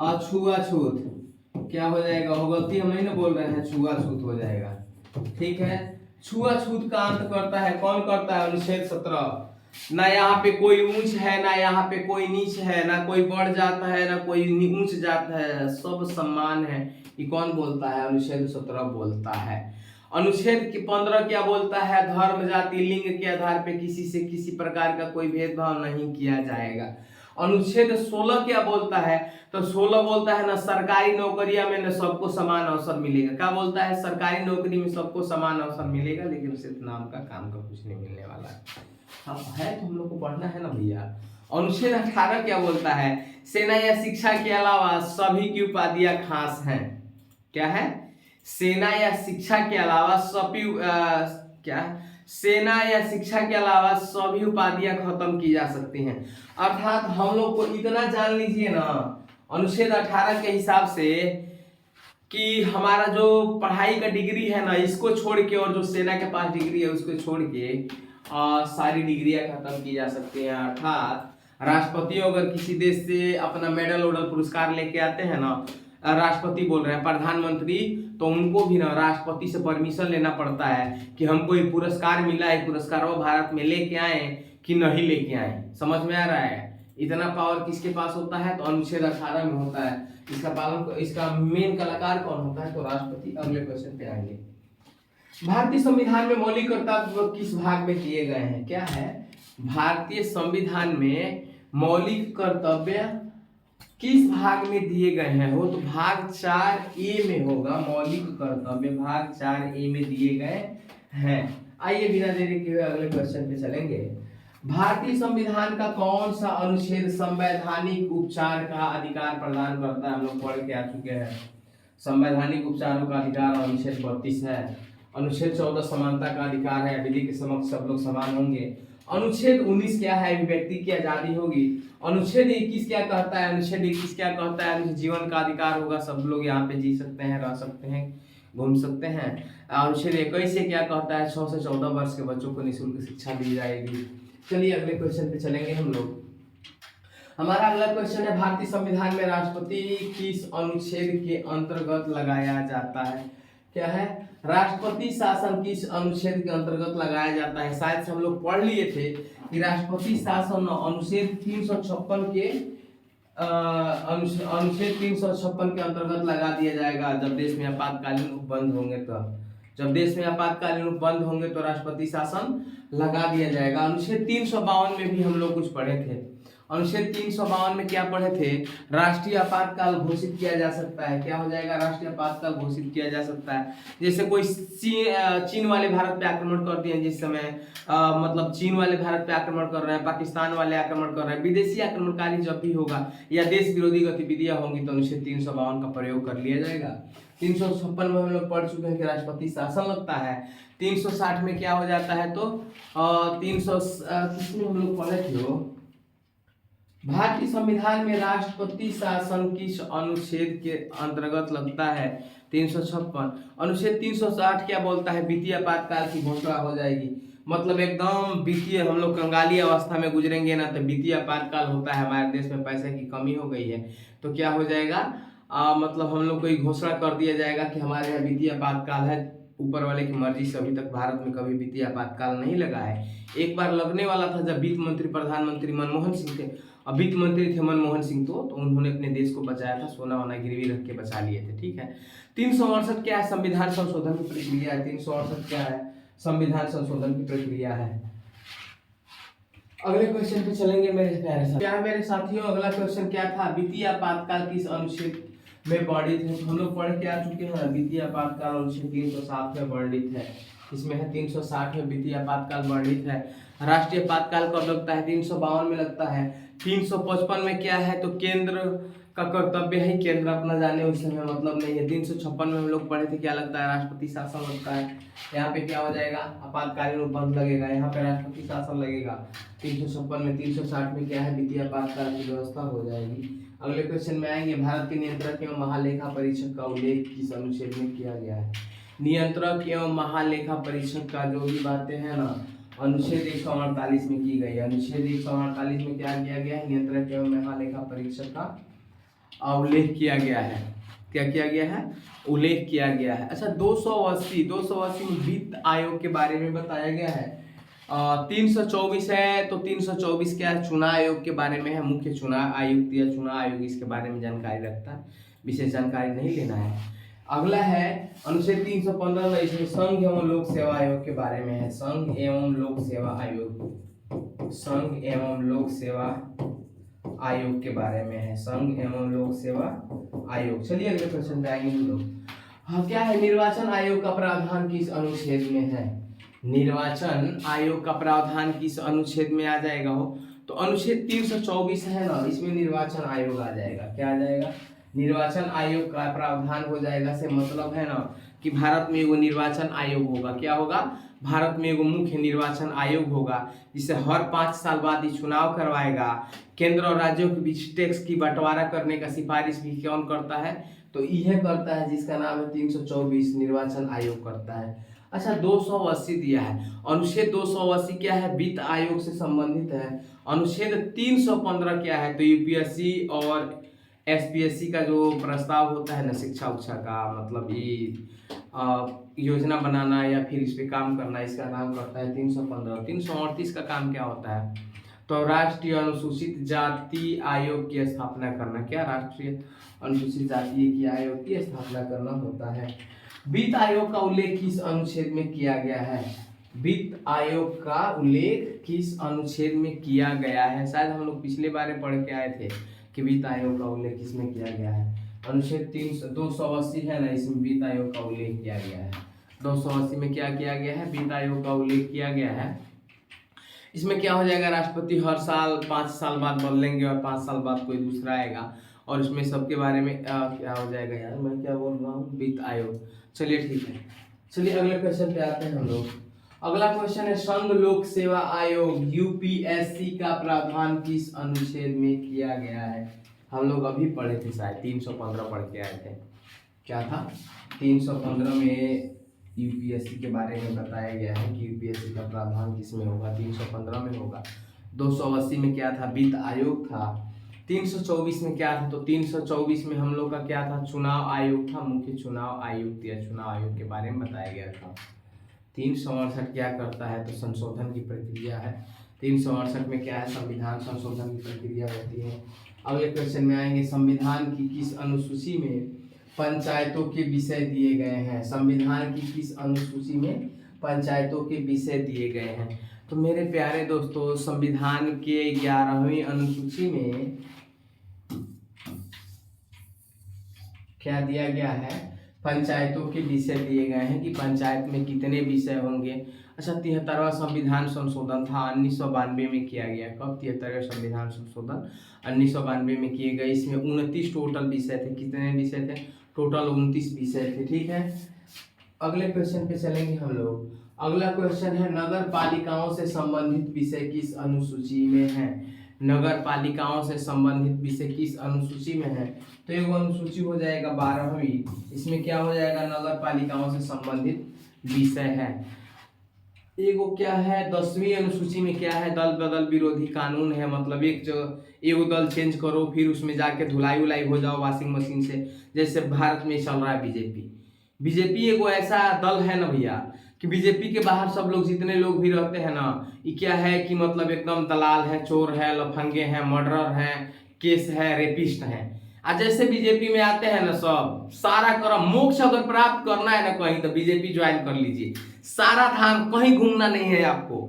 अछूआछूत। क्या हो जाएगा? हो गलती हम नहीं ना बोल रहे हैं, छुआछूत हो जाएगा। ठीक है, छुआछूत का अंत करता है। कौन करता है? अनुच्छेद 17। ना यहाँ पे कोई ऊंच है, ना यहाँ पे कोई नीच है, ना कोई बढ़ जाता है, ना कोई ऊंच जाता है, सब समान है। ये कौन बोलता है? अनुच्छेद 17 बोलता है। अनुच्छेद 15 क्या बोलता है? धर्म, जाति, लिंग के आधार पे किसी से किसी प्रकार का कोई भेदभाव नहीं किया जाएगा। अनुच्छेद 16 क्या बोलता है? तो 16 बोलता है ना सरकारी नौकरियां में न सबको समान अवसर मिलेगा। क्या बोलता है? सरकारी नौकरी में सबको समान अवसर मिलेगा, लेकिन सिर्फ नाम का, काम का कुछ नहीं मिलने वाला है। हाँ है तो हम लोग को पढ़ना है ना भैया। अनुच्छेद 18 क्या बोलता है? सेना या शिक्षा के अलावा सभी की उपाधियां खास हैं। क्या है? सेना या शिक्षा के अलावा सभी क्या? सेना या शिक्षा के अलावा सभी उपाधियां खत्म की जा सकती हैं। अर्थात हम लोग को इतना जान लीजिए ना अनुच्छेद 18 के हिसाब से कि हमारा जो पढ़ाई का डिग्री है ना, इसको छोड़ के, और जो सेना के पास डिग्री है उसको छोड़ के सारी डिग्रियां खत्म की जा सकती हैं। अर्थात राष्ट्रपति अगर किसी देश से अपना मेडल वोडल पुरस्कार लेके आते हैं ना, राष्ट्रपति बोल रहे हैं, प्रधानमंत्री, तो उनको भी ना राष्ट्रपति से परमिशन लेना पड़ता है कि हमको ये पुरस्कार मिला है, पुरस्कार वो भारत में लेके आए कि नहीं लेके आए। समझ में आ रहा है? इतना पावर किसके पास होता है? तो अनुच्छेद 18 में होता है। इसका पालन, इसका मेन कलाकार कौन होता है? तो राष्ट्रपति। अगले क्वेश्चन पे आएंगे। भारतीय संविधान में मौलिक कर्तव्य किस भाग में दिए गए हैं? क्या है? भारतीय संविधान में मौलिक कर्तव्य किस भाग में दिए गए हैं? वो तो भाग 4A में होगा। मौलिक कर्तव्य भाग 4A में दिए गए हैं। आइए बिना देरी के अगले क्वेश्चन पे चलेंगे। भारतीय संविधान का कौन सा अनुच्छेद संवैधानिक उपचार का अधिकार प्रदान करता है? हम लोग पढ़ के आ चुके हैं। संवैधानिक उपचारों का अधिकार अनुच्छेद 32 है। अनुच्छेद 14 समानता का अधिकार है, विधि के समक्ष सब लोग समान होंगे। अनुच्छेद 19 क्या है, अभिव्यक्ति की आजादी होगी। अनुच्छेद 21 क्या कहता है, अनुच्छेद 21 क्या कहता है, जीवन का अधिकार होगा, सब लोग यहाँ पे जी सकते हैं, रह सकते हैं, घूम सकते हैं। अनुच्छेद 21 से क्या कहता है, 6 से 14 वर्ष के बच्चों को निःशुल्क शिक्षा दी जाएगी। चलिए अगले क्वेश्चन पे चलेंगे हम लोग। हमारा अगला क्वेश्चन है, भारतीय संविधान में राष्ट्रपति किस अनुच्छेद के अंतर्गत लगाया जाता है। क्या है, राष्ट्रपति शासन किस अनुच्छेद के अंतर्गत लगाया जाता है। शायद से हम लोग पढ़ लिए थे कि राष्ट्रपति शासन अनुच्छेद 356 के अनुच्छेद 356 के अंतर्गत लगा दिया जाएगा, जब देश में आपातकालीन उपबंध होंगे तब। जब देश में आपातकालीन उपबंध होंगे तो राष्ट्रपति शासन लगा दिया जाएगा। अनुच्छेद 352 में भी हम लोग कुछ पढ़े थे। अनुच्छेद 352 में क्या पढ़े थे, राष्ट्रीय आपातकाल घोषित किया जा सकता है। क्या हो जाएगा, राष्ट्रीय आपातकाल घोषित किया जा सकता है। जैसे कोई चीन वाले भारत पे आक्रमण कर दिए जिस समय, मतलब चीन वाले भारत पे आक्रमण कर रहे हैं, पाकिस्तान वाले आक्रमण कर रहे हैं, विदेशी आक्रमणकारी जब भी होगा या देश विरोधी गतिविधियां होंगी तो अनुच्छेद 352 का प्रयोग कर लिया जाएगा। 356 में हम लोग पढ़ चुके हैं कि राष्ट्रपति शासन लगता है। 360 में क्या हो जाता है, तो 300 किसमें हम लोग पढ़े थे, वो भारतीय संविधान में राष्ट्रपति शासन किस अनुच्छेद के अंतर्गत लगता है, 356। अनुच्छेद 360 क्या बोलता है, वित्तीय आपातकाल की घोषणा हो जाएगी। मतलब एकदम वित्तीय हम लोग कंगाली अवस्था में गुजरेंगे ना, तो वित्तीय आपातकाल होता है, हमारे देश में पैसे की कमी हो गई है, तो क्या हो जाएगा, मतलब हम लोग को एक घोषणा कर दिया जाएगा कि हमारे यहाँ वित्तीय आपातकाल है। ऊपर वाले की मर्जी से अभी तक भारत में कभी वित्तीय आपातकाल नहीं लगा है। एक बार लगने वाला था जब वित्त मंत्री प्रधानमंत्री मनमोहन सिंह थे, अब वित्त मंत्री थे मनमोहन सिंह, तो उन्होंने अपने देश को बचाया था, सोना वोना गिरवी रख के बचा लिए थे। ठीक है। 368 क्या है, संविधान संशोधन की प्रक्रिया है। 368 क्या है, संविधान संशोधन की प्रक्रिया है। अगले क्वेश्चन पे चलेंगे मेरे प्यारे साथियों। क्या मेरे साथियों, अगला क्वेश्चन क्या था, वित्तीय आपातकाल किस अनुच्छेद में वर्णित है। हम लोग पढ़ के आ चुके हैं, वित्तीय आपातकाल अनुच्छेद 360 में वर्णित है। इसमें है 360 में वित्तीय आपातकाल वर्णित है। राष्ट्रीय आपातकाल कब लगता है, 352 में लगता है। 355 में क्या है, तो केंद्र का कर्तव्य है, केंद्र अपना जाने उस समय मतलब नहीं है। 356 में हम लोग पढ़े थे क्या लगता है, राष्ट्रपति शासन लगता है। यहाँ पे क्या हो जाएगा, आपातकालीन उपबंध लगेगा, यहाँ पे राष्ट्रपति शासन लगेगा 356 में। 360 में क्या है, वित्तीय आपातकाल की व्यवस्था हो जाएगी। अगले क्वेश्चन में आएंगे, भारत के नियंत्रक एवं महालेखा परीक्षक का उल्लेख किस अनुच्छेद में किया गया है। नियंत्रक एवं महालेखा परीक्षक का जो भी बातें हैं ना, अनुच्छेद 148 में की गई है। अनुच्छेद 148 में क्या किया गया है, नियंत्रक एवं महालेखा परीक्षक का उल्लेख किया गया है। क्या किया गया है, उल्लेख किया गया है। अच्छा, 280 में वित्त आयोग के बारे में बताया गया है। 324 है, तो 324 क्या है, चुनाव आयोग के बारे में है। मुख्य चुनाव आयुक्त या चुनाव आयोग इसके बारे में जानकारी रखता है, विशेष जानकारी नहीं लेना है। अगला है अनुच्छेद 315 में, इसमें संघ एवं लोक सेवा आयोग के बारे में है। संघ एवं लोक सेवा आयोग, संघ एवं लोक सेवा आयोग के बारे में है, संघ एवं लोक सेवा आयोग। चलिए अगले क्वेश्चन पे आएंगे हम लोग। हाँ, क्या है, निर्वाचन आयोग का प्रावधान किस अनुच्छेद में है। निर्वाचन आयोग का प्रावधान किस अनुच्छेद में आ जाएगा हो, तो अनुच्छेद 324 है ना, इसमें निर्वाचन आयोग आ जाएगा। क्या आ जाएगा, निर्वाचन आयोग का प्रावधान हो जाएगा। से मतलब है ना कि भारत में एगो निर्वाचन आयोग होगा। क्या होगा, भारत में एगो मुख्य निर्वाचन आयोग होगा, जिसे हर 5 साल बाद ही चुनाव करवाएगा। केंद्र और राज्यों के बीच टैक्स की बंटवारा करने का सिफारिश भी कौन करता है, तो यह करता है जिसका नाम है 324, निर्वाचन आयोग करता है। अच्छा, 280 दिया है। अनुच्छेद 280 क्या है, वित्त आयोग से संबंधित है। अनुच्छेद 315 क्या है, तो यूपीएससी और एसपीएससी का जो प्रस्ताव होता है ना, शिक्षा उच्छा का, मतलब ये योजना बनाना या फिर इस पे काम करना, इसका काम करता है 315। 338 का काम क्या होता है, तो राष्ट्रीय अनुसूचित जाति आयोग की स्थापना करना। क्या, राष्ट्रीय अनुसूचित जाति आयोग की स्थापना करना होता है। वित्त आयोग का उल्लेख किस अनुच्छेद में किया गया है। वित्त आयोग का उल्लेख किस अनुच्छेद में किया गया है। शायद हम लोग पिछले बार पढ़ के आए थे कि वित्त आयोग का उल्लेख किसमें किया गया है। अनुच्छेद 280 है ना, इसमें वित्त आयोग का उल्लेख किया गया है। 280 में क्या किया गया है, वित्त आयोग का उल्लेख किया गया है। इसमें क्या हो जाएगा, राष्ट्रपति हर साल 5 साल बाद बदलेंगे और 5 साल बाद कोई दूसरा आएगा, और इसमें सबके बारे में क्या हो जाएगा, यार मैं क्या बोल रहा हूँ, वित्त आयोग। चलिए ठीक है, चलिए अगले क्वेश्चन पे आते हैं हम लोग। अगला क्वेश्चन है संघ लोक सेवा आयोग यूपीएससी का प्रावधान किस अनुच्छेद में किया गया है। हम लोग अभी पढ़े थे, शायद 315 पढ़ के आए थे। क्या था 315 में यूपीएससी के बारे में बताया गया है कि यूपीएससी का प्रावधान किस में होगा, 315 में होगा। 280 में क्या था, वित्त आयोग था। 324 में क्या था, तो 324 में हम लोग का क्या था, चुनाव आयोग था, मुख्य चुनाव आयुक्त या चुनाव आयोग के बारे में बताया गया था। 368 क्या करता है, तो संशोधन की प्रक्रिया है। 368 में क्या है, संविधान संशोधन की प्रक्रिया होती है। अगले क्वेश्चन में आएंगे, संविधान की किस अनुसूची में पंचायतों के विषय दिए गए हैं। संविधान की किस अनुसूची में पंचायतों के विषय दिए गए हैं। तो मेरे प्यारे दोस्तों, संविधान के 11वीं अनुसूची में क्या दिया गया है, पंचायतों के विषय दिए गए हैं कि पंचायत में कितने विषय होंगे। अच्छा, 73वां संविधान संशोधन था 1992 में किया गया। कब 73वां संविधान संशोधन 1992 में किए गए। इसमें 29 टोटल विषय थे। कितने विषय थे, टोटल 29 विषय थे। ठीक है, अगले क्वेश्चन पे चलेंगे हम लोग। अगला क्वेश्चन है, नगर पालिकाओं से संबंधित विषय किस अनुसूची में है। नगर पालिकाओं से संबंधित विषय किस अनुसूची में है, तो एक अनुसूची हो जाएगा 12वीं। इसमें क्या हो जाएगा, नगर पालिकाओं से संबंधित विषय है। एगो क्या है 10वीं अनुसूची में क्या है, दल बदल विरोधी कानून है। मतलब एगो दल चेंज करो फिर उसमें जाके धुलाई उलाई हो जाओ वॉशिंग मशीन से, जैसे भारत में चल रहा है बीजेपी। बीजेपी एगो ऐसा दल है ना भैया कि बीजेपी के बाहर सब लोग जितने लोग भी रहते हैं ना, ये क्या है कि मतलब एकदम दलाल है, चोर है, लफंगे हैं, मर्डरर हैं, केस है, रेपिस्ट हैं। आज जैसे बीजेपी में आते हैं ना, सब सारा कर्म मोक्ष अगर प्राप्त करना है ना कहीं, तो बीजेपी ज्वाइन कर लीजिए। सारा धाम, कहीं घूमना नहीं है आपको।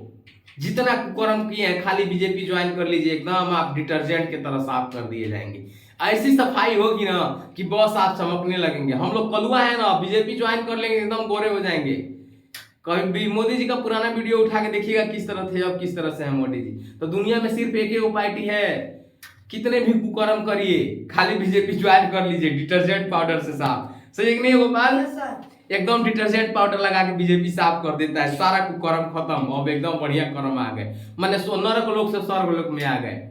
जितना कुकर्म किए हैं खाली बीजेपी ज्वाइन कर लीजिए, एकदम आप डिटर्जेंट की तरह साफ कर दिए जाएंगे। ऐसी सफाई होगी ना कि बस आप चमकने लगेंगे। हम लोग कलुआ है ना, बीजेपी ज्वाइन कर लेंगे एकदम गोरे हो जाएंगे। कभी भी मोदी जी का पुराना वीडियो उठा के देखिएगा किस तरह थे अब किस तरह से है मोदी जी। तो दुनिया में सिर्फ एक ही पार्टी है, कितने भी कुकर्म करिए खाली बीजेपी ज्वाइन कर लीजिए, डिटर्जेंट पाउडर से साफ। सही है कि नहीं गोपाल, एकदम डिटर्जेंट पाउडर लगा के बीजेपी साफ कर देता है, सारा कुकर्म खत्म। अब एकदम बढ़िया कर्म आ गए, माने नरक लोक से स्वर्ग लोक में आ गए।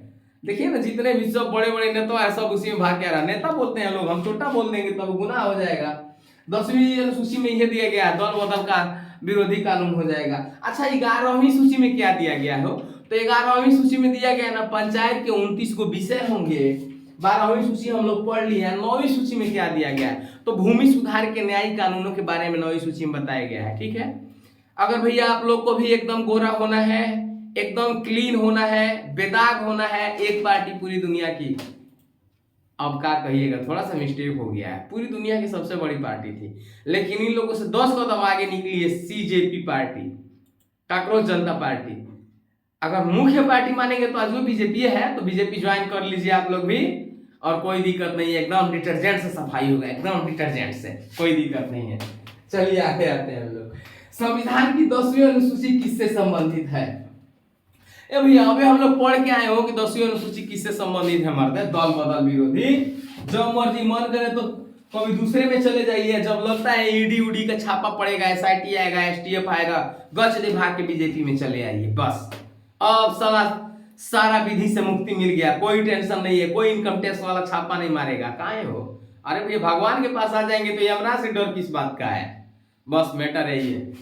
देखिए ना, जितने भी सब बड़े बड़े नेता है सब उसी में भाग के आ रहा। नेता बोलते हैं लोग, हम छोटा बोल देंगे तब गुनाह हो जाएगा। 10वीं अनुसूची में यह दिया गया, दल बदल का विरोधी कानून हो जाएगा। अच्छा, 11वीं सूची में क्या दिया गया हो, तो 11वीं सूची में दिया गया ना, पंचायत के 29 को विषय होंगे। 12वीं सूची हम लोग पढ़ लिए। 9वीं सूची में क्या दिया गया है, तो भूमि सुधार के न्यायिक कानूनों के बारे में 9वीं सूची में बताया गया है। ठीक है, अगर भैया आप लोग को भी एकदम गोरा होना है, एकदम क्लीन होना है, बेदाग होना है, एक पार्टी पूरी दुनिया की, अब क्या कहिएगा, थोड़ा सा मिस्टेक हो गया है, पूरी दुनिया की सबसे बड़ी पार्टी थी, लेकिन इन लोगों से 10 कदम आगे निकली है सीजेपी पार्टी, काकरोच जनता पार्टी। अगर मुख्य पार्टी मानेंगे तो आज वो बीजेपी है, तो बीजेपी ज्वाइन कर लीजिए आप लोग भी, और कोई दिक्कत नहीं है, एकदम डिटर्जेंट से सफाई होगा, एकदम डिटर्जेंट से, कोई दिक्कत नहीं है। चलिए आगे आते हैं हम लोग। संविधान की 10वीं अनुसूची किससे संबंधित है। ए भैया, अभी हम लोग पढ़ के आए हो कि 10वीं अनुसूची किससे संबंधित है, मर्द दल बदल विरोधी। जब मर्जी मन करे तो कभी दूसरे में चले जाइए, जब लगता है ईडी उडी का छापा पड़ेगा, एसआईटी आएगा, एसटीएफ आएगा, गच दे भाग के बीजेपी में चले आइए। बस अब सारा विधि से मुक्ति मिल गया, कोई टेंशन नहीं है, कोई इनकम टैक्स वाला छापा नहीं मारेगा। काहे हो, अरे भैया भगवान के पास आ जाएंगे तो यमराज से डर किस बात का है। बस मैटर है ये।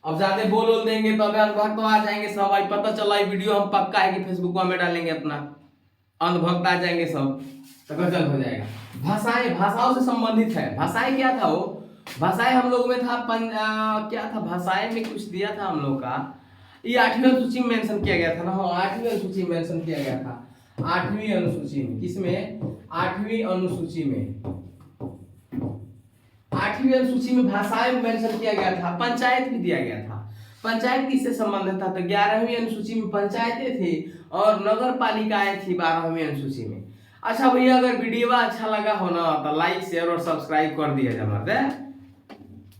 अब ज्यादा बोल देंगे तो अभी अंधभक्त आ जाएंगे सब। भाई पता चला ये वीडियो हम पक्का है कि फेसबुक में डालेंगे अपना, अंधभक्त आ जाएंगे सब, तो गजल हो जाएगा। भाषाएं, भाषाओं से संबंधित है। भाषाएं क्या था वो, भाषाएं हम लोग में था क्या था, भाषाएं में कुछ दिया था हम लोग का, ये 8वीं अनुसूची में मेंशन किया गया था ना। हाँ, 8वीं अनुसूची में मेंशन किया गया था। 8वीं अनुसूची में, किसमें, 8वीं अनुसूची में, 8वीं अनुसूची में भाषाएं मेंशन किया गया था, पंचायत भी दिया गया था। पंचायत किससे संबंधित था, तो 11वीं अनुसूची में पंचायतें थी और नगर पालिकाएं थी 12वीं अनुसूची में। अच्छा भैया, अगर वीडियो अच्छा लगा हो ना तो लाइक शेयर और सब्सक्राइब कर दिया जमा।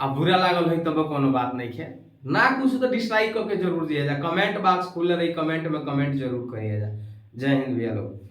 अब बुरा लागल हो तब कोनो बात नहीं है ना, कुछ तो डिसलाइक करके जरूर दिया जा। कमेंट बॉक्स खुले रही, कमेंट में कमेंट जरूर करिए जा। जय हिंद भैया लोग।